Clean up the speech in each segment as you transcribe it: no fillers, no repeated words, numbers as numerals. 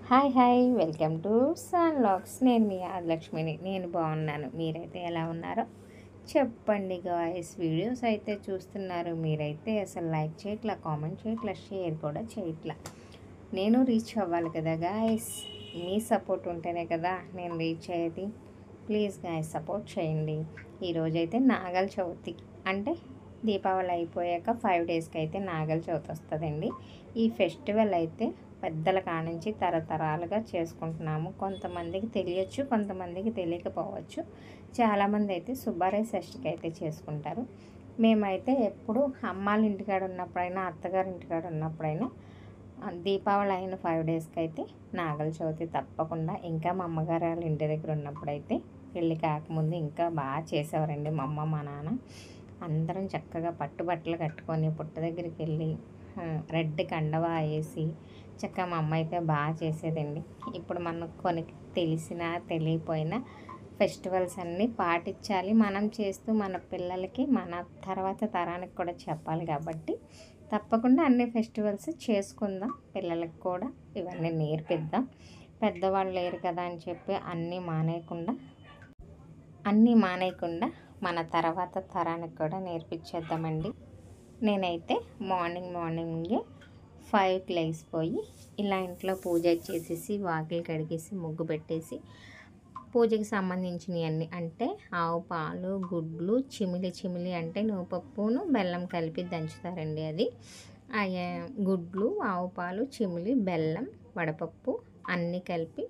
Hi hi welcome to sun lux. నేను మీ ఆదిలక్ష్మిని. నేను బాగున్నాను, మీరైతే ఎలా ఉన్నారో చెప్పండి గాయస్. వీడియోస్ అయితే చూస్తున్నారు, మీరైతే అసలు లైక్ చేయట్లా, కామెంట్ చేయట్లా, షేర్ కూడా చేయట్లా. నేను రీచ్ అవ్వాలి కదా గాయస్, మీ సపోర్ట్ ఉంటేనే కదా నేను రీచ్ అయ్యేది. ప్లీజ్ గాయస్ సపోర్ట్ చేయండి. ఈరోజైతే నాగల చవితి, అంటే దీపావళి అయిపోయాక 5 డేస్కి అయితే నాగల చవితి వస్తుందండి. ఈ ఫెస్టివల్ అయితే పెద్దల కానించి తరతరాలుగా చేసుకుంటున్నాము. కొంతమందికి తెలియచ్చు, కొంతమందికి తెలియకపోవచ్చు. చాలామంది అయితే సుబ్బారాయ షష్ఠికి అయితే చేసుకుంటారు. మేమైతే ఎప్పుడు అమ్మాళ్ళ ఇంటికాడ ఉన్నప్పుడైనా, అత్తగారి ఇంటికాడ ఉన్నప్పుడైనా దీపావళి అయిన 5 డేస్కి అయితే నాగల చవితి తప్పకుండా. ఇంకా మా అమ్మగారు వాళ్ళ ఇంటి దగ్గర ఉన్నప్పుడైతే పెళ్ళి కాకముందు ఇంకా బాగా చేసేవారండి మా అమ్మ మా నాన్న. అందరం చక్కగా పట్టుబట్టలు కట్టుకొని పుట్ట దగ్గరికి వెళ్ళి రెడ్ కండవా వేసి చక్కగా మా అమ్మ అయితే బాగా చేసేదండి. ఇప్పుడు మనకు కొన్ని తెలిసినా తెలియపోయినా ఫెస్టివల్స్ అన్నీ పాటించాలి. మనం చేస్తూ మన పిల్లలకి, మన తర్వాత తరానికి కూడా చెప్పాలి. కాబట్టి తప్పకుండా అన్ని ఫెస్టివల్స్ చేసుకుందాం, పిల్లలకి కూడా ఇవన్నీ నేర్పిద్దాం. పెద్దవాళ్ళు లేరు కదా అని చెప్పి అన్నీ మానేయకుండా మన తర్వాత తరానికి కూడా నేర్పించేద్దామండి. నేనైతే మార్నింగే 5కి లేచిపోయి ఇలా ఇంట్లో పూజ చేసేసి, వాకిలి కడిగేసి, ముగ్గు పెట్టేసి, పూజకి సంబంధించినవి అన్నీ అంటే ఆవు పాలు, గుడ్లు, చిమిలి అంటే నువ్వుపప్పును బెల్లం కలిపి దంచుతారండి. అది గుడ్లు, ఆవు పాలు, చిమిలి, బెల్లం, వడపప్పు అన్నీ కలిపి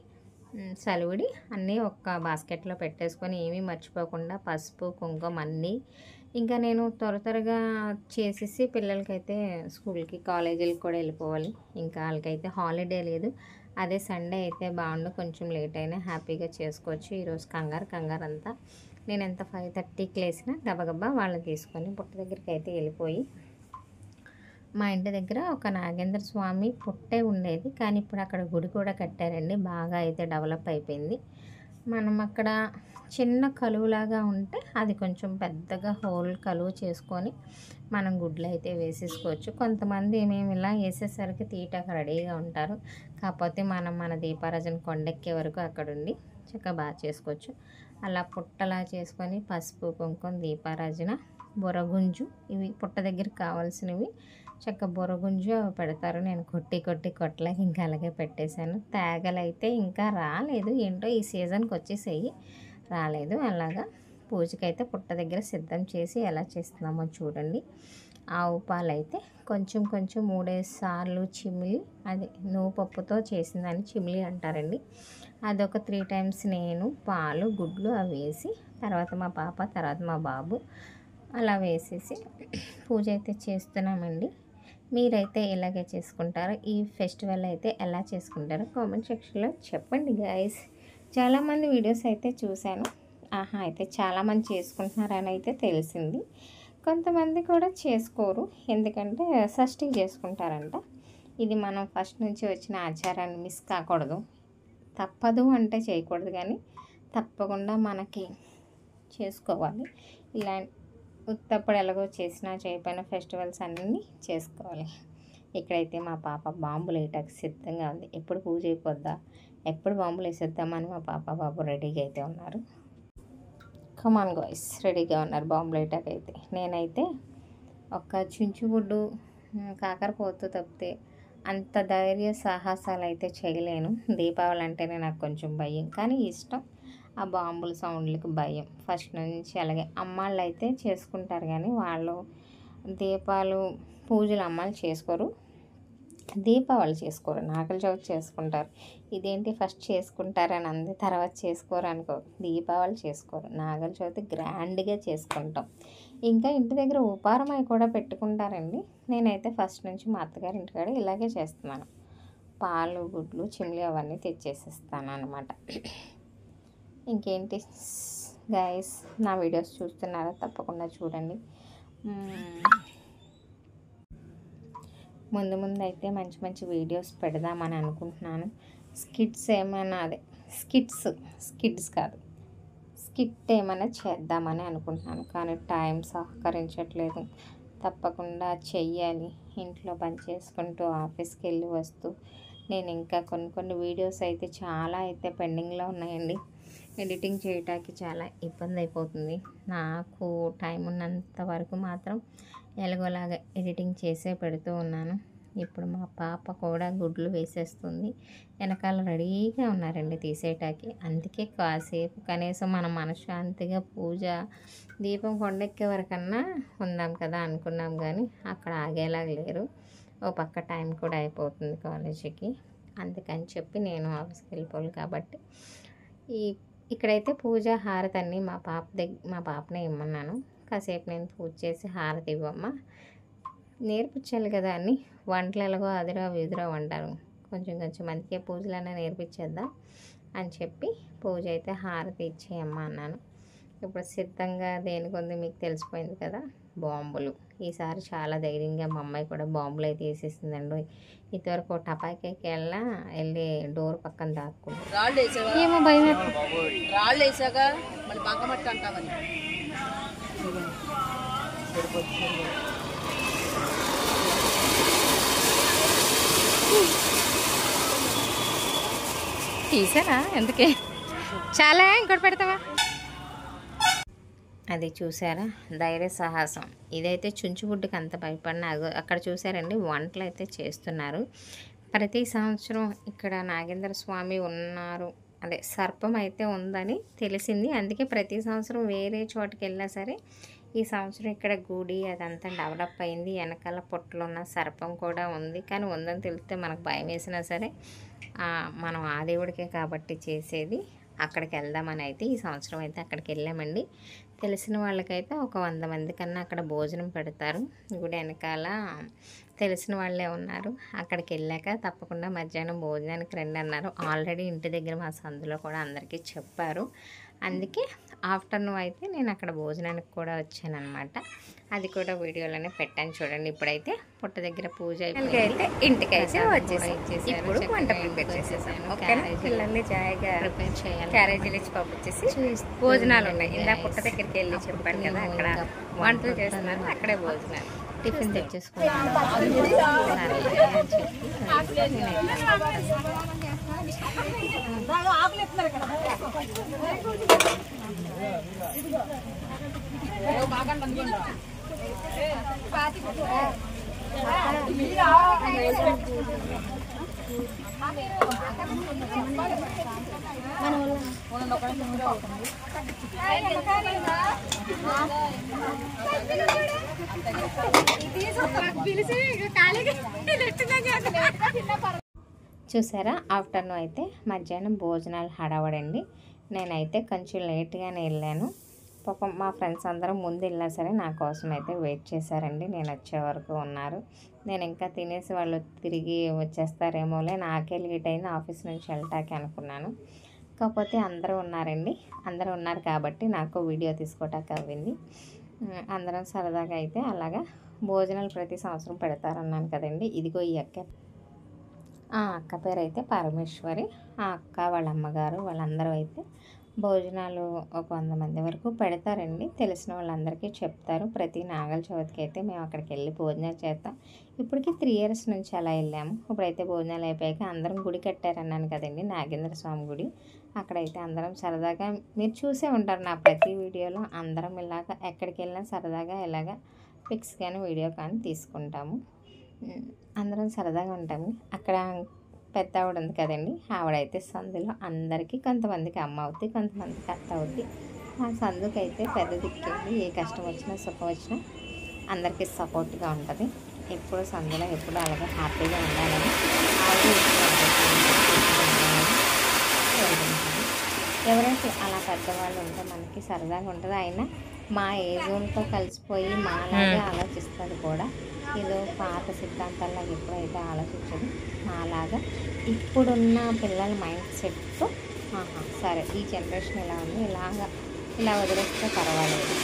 సలివిడి అన్నీ ఒక బాస్కెట్లో పెట్టేసుకొని ఏమీ మర్చిపోకుండా పసుపు, కుంకుమ అన్నీ. ఇంకా నేను త్వరగా చేసేసి పిల్లలకైతే స్కూల్కి, కాలేజీలకు కూడా వెళ్ళిపోవాలి. ఇంకా వాళ్ళకైతే హాలిడే లేదు. అదే సండే అయితే బాగుండు, కొంచెం లేట్ అయినా హ్యాపీగా చేసుకోవచ్చు. ఈరోజు కంగారు అంతా. నేను ఎంత 5:30కి లేసినా గబగబా వాళ్ళని తీసుకొని పుట్ట దగ్గరికి అయితే వెళ్ళిపోయి, మా ఇంటి దగ్గర ఒక నాగేంద్ర స్వామి పుట్టే ఉండేది, కానీ ఇప్పుడు అక్కడ గుడి కూడా కట్టారండి. బాగా అయితే డెవలప్ అయిపోయింది. మనం అక్కడ చిన్న కలువులాగా ఉంటే అది కొంచెం పెద్దగా హోల్ కలువు చేసుకొని మనం గుడ్లు అయితే వేసేసుకోవచ్చు. కొంతమంది మేము ఇలా వేసేసరికి తీయటానికి రెడీగా ఉంటారు. కాకపోతే మనం మన దీపారాజన కొండెక్కే వరకు అక్కడుండి చక్కగా బాగా చేసుకోవచ్చు. అలా పుట్టలా చేసుకొని పసుపు, కుంకుమ, దీపారాజన, బొరగుంజు, ఇవి పుట్ట దగ్గరికి కావాల్సినవి చక్కగా బొరగుంజు పెడతారు. నేను కొట్టలేక ఇంకా అలాగే పెట్టేశాను. తేగలైతే ఇంకా రాలేదు, ఏంటో ఈ సీజన్కి వచ్చేసేయి రాలేదు. అలాగా పూజకైతే పుట్ట దగ్గర సిద్ధం చేసి ఎలా చేస్తున్నామో చూడండి. ఆవు పాలు అయితే కొంచెం 3 సార్లు చిమిలి, అది నువ్వుపప్పుతో చేసిందని చిమిలి అంటారండి. అదొక 3 టైమ్స్ నేను పాలు, గుడ్లు అవి వేసి, తర్వాత మా పాప, తర్వాత మా బాబు అలా వేసేసి పూజ అయితే చేస్తున్నామండి. మీరైతే ఇలాగే చేసుకుంటారో, ఈ ఫెస్టివల్ అయితే ఎలా చేసుకుంటారో కామెంట్ సెక్షన్లో చెప్పండి గాయస్. చాలామంది వీడియోస్ అయితే చూశాను. అయితే చాలామంది చేసుకుంటున్నారని అయితే తెలిసింది. కొంతమంది కూడా చేసుకోరు, ఎందుకంటే షష్ఠికి చేసుకుంటారంట. ఇది మనం ఫస్ట్ నుంచి వచ్చిన ఆచారాన్ని మిస్ కాకూడదు. తప్పదు అంటే చేయకూడదు, కానీ తప్పకుండా మనకి చేసుకోవాలి. ఇలా ఉత్తప్పుడు ఎలాగో చేసినా చేయకపోయినా ఫెస్టివల్స్ అన్నీ చేసుకోవాలి. ఇక్కడైతే మా పాప బాంబులు వేయటానికి సిద్ధంగా ఉంది. ఎప్పుడు పూజ అయిపోద్దా, ఎప్పుడు బాంబులు వేసేద్దామని మా పాప బాబు రెడీగా అయితే ఉన్నారు. కమాన్ గాయ్స్, రెడీగా ఉన్నారు బాంబులు వేయటానికి అయితే. నేనైతే ఒక చించుగుడ్డు, కాకరపోతు తప్పితే అంత ధైర్య సాహసాలు అయితే చేయలేను. దీపావళి అంటేనే నాకు కొంచెం భయం, కానీ ఇష్టం. ఆ బాంబుల సౌండ్లకి భయం ఫస్ట్ నుంచి. అలాగే అమ్మాళ్ళు అయితే చేసుకుంటారు, కానీ వాళ్ళు దీపాలు పూజలు అమ్మాళ్ళు చేసుకోరు, దీపావళి చేసుకోరు, నాగల చవితి చేసుకుంటారు. ఇదేంటి ఫస్ట్ చేసుకుంటారని అంది, తర్వాత చేసుకోరు అనుకో. దీపావళి చేసుకోరు, నాగల చవితి గ్రాండ్గా చేసుకుంటాం. ఇంకా ఇంటి దగ్గర ఉపారమై కూడా పెట్టుకుంటారండి. నేనైతే ఫస్ట్ నుంచి మా అత్తగారి ఇంటికాడ ఇలాగే చేస్తున్నాను. పాలు, గుడ్లు, చిమ్లీ అవన్నీ తెచ్చేసిస్తాను అనమాట. ఇంకేంటి గైస్, నా వీడియోస్ చూస్తున్నారా? తప్పకుండా చూడండి. ముందు అయితే మంచి వీడియోస్ పెడదామని అనుకుంటున్నాను. స్కిట్స్ ఏమైనా, స్కిట్స్ కాదు, స్కిట్ ఏమైనా చేద్దామని అనుకుంటున్నాను, కానీ టైం సహకరించట్లేదు. తప్పకుండా చెయ్యాలి. ఇంట్లో పని చేసుకుంటూ ఆఫీస్కి వెళ్ళి వస్తూ నేను ఇంకా కొన్ని వీడియోస్ అయితే చాలా అయితే పెండింగ్లో ఉన్నాయండి. ఎడిటింగ్ చేయటానికి చాలా ఇబ్బంది అయిపోతుంది. నాకు టైం ఉన్నంత వరకు మాత్రం ఎలాగోలాగా ఎడిటింగ్ చేసే పెడుతూ ఉన్నాను. ఇప్పుడు మా పాప కూడా గుడ్లు వేసేస్తుంది. వెనకాల రెడీగా ఉన్నారండి తీసేయటానికి. అందుకే కాసేపు కనీసం మన మనశ్శాంతిగా పూజ దీపం కొండెక్కే వరకన్నా ఉందాం కదా అనుకున్నాం, కానీ అక్కడ ఆగేలాగా లేరు. ఓ పక్క టైం కూడా అయిపోతుంది కాలేజీకి. అందుకని చెప్పి నేను ఆఫీస్కి వెళ్ళిపోవాలి కాబట్టి ఇక్కడైతే పూజ హారతి అన్నీ మా పాపనే ఇమ్మన్నాను. కాసేపు నేను పూజ చేసి హారతి ఇవ్వమ్మ, నేర్పించాలి కదా అని. వంటలు ఎలాగో అదిరా విదిరా వంటారు, కొంచెం మందికే పూజలన్నా నేర్పించేద్దాం అని చెప్పి పూజ అయితే హారతి ఇచ్చేయమ్మ అన్నాను. ఇప్పుడు సిద్ధంగా దేనికొంది మీకు తెలిసిపోయింది కదా, బాంబులు. ఈసారి చాలా ధైర్యంగా మా అమ్మాయి కూడా బాంబులు అయితే వేసేసిందండి. ఇంతవరకు టపాకాయకి వెళ్ళి డోర్ పక్కన దాక్కుంటాం. ఏమో భయం, రాళ్ళు వేసాక మళ్ళీ బంకమట్టి అంటామని. తీసానా ఎందుకే, చాలా ఇంకోటి పెడతావా? అది చూసారా ధైర్య సాహసం. ఇదైతే చుంచుబుడ్డుకి అంత భయపడిన అక్కడ చూసారండి వంటలు అయితే చేస్తున్నారు. ప్రతి సంవత్సరం ఇక్కడ నాగేంద్ర స్వామి ఉన్నారు, అదే సర్పం అయితే ఉందని తెలిసింది. అందుకే ప్రతి సంవత్సరం వేరే చోటుకి వెళ్ళినా సరే ఈ సంవత్సరం ఇక్కడ గుడి అదంతా డెవలప్ అయింది. వెనకాల పొట్టలో ఉన్న సర్పం కూడా ఉంది. కానీ ఉందని తెలిస్తే మనకు భయం వేసినా సరే మనం ఆ దేవుడికే కాబట్టి చేసేది, అక్కడికి వెళ్దామని అయితే ఈ సంవత్సరం అయితే అక్కడికి వెళ్ళామండి. తెలిసిన వాళ్ళకైతే ఒక 100 మంది కన్నా అక్కడ భోజనం పెడతారు. గుడి వెనకాల తెలిసిన వాళ్ళే ఉన్నారు. అక్కడికి వెళ్ళాక తప్పకుండా మధ్యాహ్నం భోజనానికి రండి అన్నారు. ఆల్రెడీ ఇంటి దగ్గర మా సందులో కూడా అందరికీ చెప్పారు. అందుకే ఆఫ్టర్నూన్ అయితే నేను అక్కడ భోజనానికి కూడా వచ్చానమాట. అది కూడా వీడియోలోనే పెట్టాను చూడండి. ఇప్పుడైతే పుట్ట దగ్గర పూజ అయితే ఇంటికైతే వచ్చేసి ఇప్పుడు వంట ప్రిపేర్ చేసేసాను. పిల్లల్ని జాయిగా ప్రిపేర్ చేయాలి. క్యారేజీలు ఇచ్చి పంపించేసి భోజనాలు ఉన్నాయి. ఇలా పుట్ట దగ్గరికి వెళ్ళి చెప్పాను కదా, అక్కడ వంటలు చేస్తున్నారు, అక్కడే భోజనాలు టిఫిన్ తెచ్చేసుకున్నాను. చూసారా ఆఫ్టర్నూన్ అయితే మధ్యాహ్నం భోజనాలు హడావడండి. నేనైతే కొంచెం లేట్గానే వెళ్ళాను. పాపం మా ఫ్రెండ్స్ అందరం ముందు వెళ్ళినా సరే నా కోసం అయితే వెయిట్ చేశారండి. నేను వచ్చే వరకు ఉన్నారు. నేను ఇంకా తినేసి వాళ్ళు తిరిగి వచ్చేస్తారేమోలే, నాకే లేట్ అయింది ఆఫీస్ నుంచి వెళ్ళటానికి అనుకున్నాను. కాకపోతే అందరూ ఉన్నారండి. అందరూ ఉన్నారు కాబట్టి నాకు వీడియో తీసుకోవటానికి అవ్వింది. అందరం సరదాగా అయితే అలాగా భోజనాలు ప్రతి సంవత్సరం పెడతారన్నాను కదండి. ఇదిగో ఈ అక్క పేరు అయితే పరమేశ్వరి. ఆ అక్క వాళ్ళ అమ్మగారు వాళ్ళందరూ అయితే భోజనాలు ఒక 100 మంది వరకు పెడతారండి. తెలిసిన వాళ్ళందరికీ చెప్తారు. ప్రతి నాగల చవితికి అయితే మేము అక్కడికి వెళ్ళి భోజనాలు చేస్తాం. ఇప్పటికి 3 years నుంచి అలా వెళ్ళాము. ఇప్పుడైతే భోజనాలు అయిపోయాక అందరం గుడి కట్టారన్నాను కదండి, నాగేంద్ర స్వామి గుడి. అక్కడైతే అందరం సరదాగా మీరు చూసే ఉంటారు నా ప్రతి వీడియోలో. అందరం ఇలాగ ఎక్కడికి వెళ్ళినా సరదాగా ఇలాగ పిక్స్ కానీ వీడియో కానీ తీసుకుంటాము. అందరం సరదాగా ఉంటాము. అక్కడ పెద్ద ఆవిడ ఉంది కదండి, ఆవిడైతే సందులో అందరికీ కొంతమందికి అమ్మ అవుతుంది, కొంతమందికి అత్త అవుతుంది. ఆ సందుకైతే పెద్ద దిక్కండి. ఏ కష్టం వచ్చినా సుఖం వచ్చినా అందరికీ సపోర్ట్గా ఉంటుంది. ఎప్పుడు సందులో ఎప్పుడు అలాగే హ్యాపీగా ఉండాలని ఎవరైతే అలా పెద్దవాళ్ళు ఉంటే మనకి సరదాగా ఉంటుంది. అయినా మా ఏజ్తో కలిసిపోయి మాలాగే ఆలోచిస్తుంది కూడా. ఏదో పాత సిద్ధాంతాల్లాగా ఎప్పుడైతే ఆలోచించదు అలాగా ఇప్పుడున్న పిల్లల మైండ్ సెట్ సరే ఈ జనరేషన్ ఇలా ఉంది, ఇలా వదిలేస్తే పర్వాలేదు,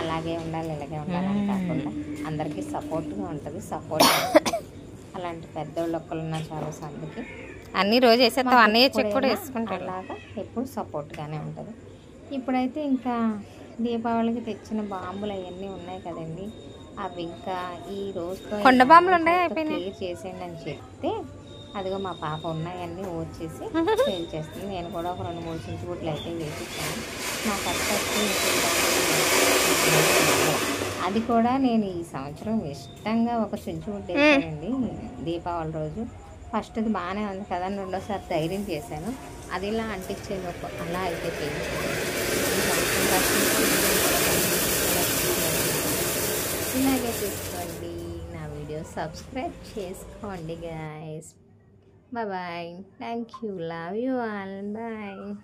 అలాగే ఉండాలి ఇలాగే ఉండాలని కాకుండా అందరికీ సపోర్ట్గా ఉంటుంది. సపోర్ట్ అలాంటి పెద్దోళ్ళు ఒక్కరున్న చాలా సందికి అన్ని రోజు వేసేస్తాం, అన్నీ చెక్ కూడా వేసుకుంటారు. అలాగా ఎప్పుడు సపోర్ట్గానే ఉంటుంది. ఇప్పుడైతే ఇంకా దీపావళికి తెచ్చిన బాంబులు అవన్నీ ఉన్నాయి కదండి, అవి ఇంకా ఈ రోజుతో కొండబాములు ఉన్నాయి క్లియర్ చేసేయండి అని చెప్తే అదిగో మా పాప ఉన్నాయన్నీ వచ్చేసి సేల్ చేస్తుంది. నేను కూడా ఒక 2-3 చించుబుట్లు అయితే వేసిస్తాను. మా ఫస్ట్ అది కూడా నేను ఈ సంవత్సరం ఇష్టంగా ఒక చించుబుట్టు వేసానండి దీపావళి రోజు. ఫస్ట్ది బాగానే ఉంది కదా, రెండోసారి ధైర్యం చేశాను. అది ఇలా అంటించేది అలా అయితే చేయించాను. ఇలాగే చూసుకోండి. నా వీడియో సబ్స్క్రైబ్ చేసుకోండి guys. Bye bye. Thank you. Love you all. Bye.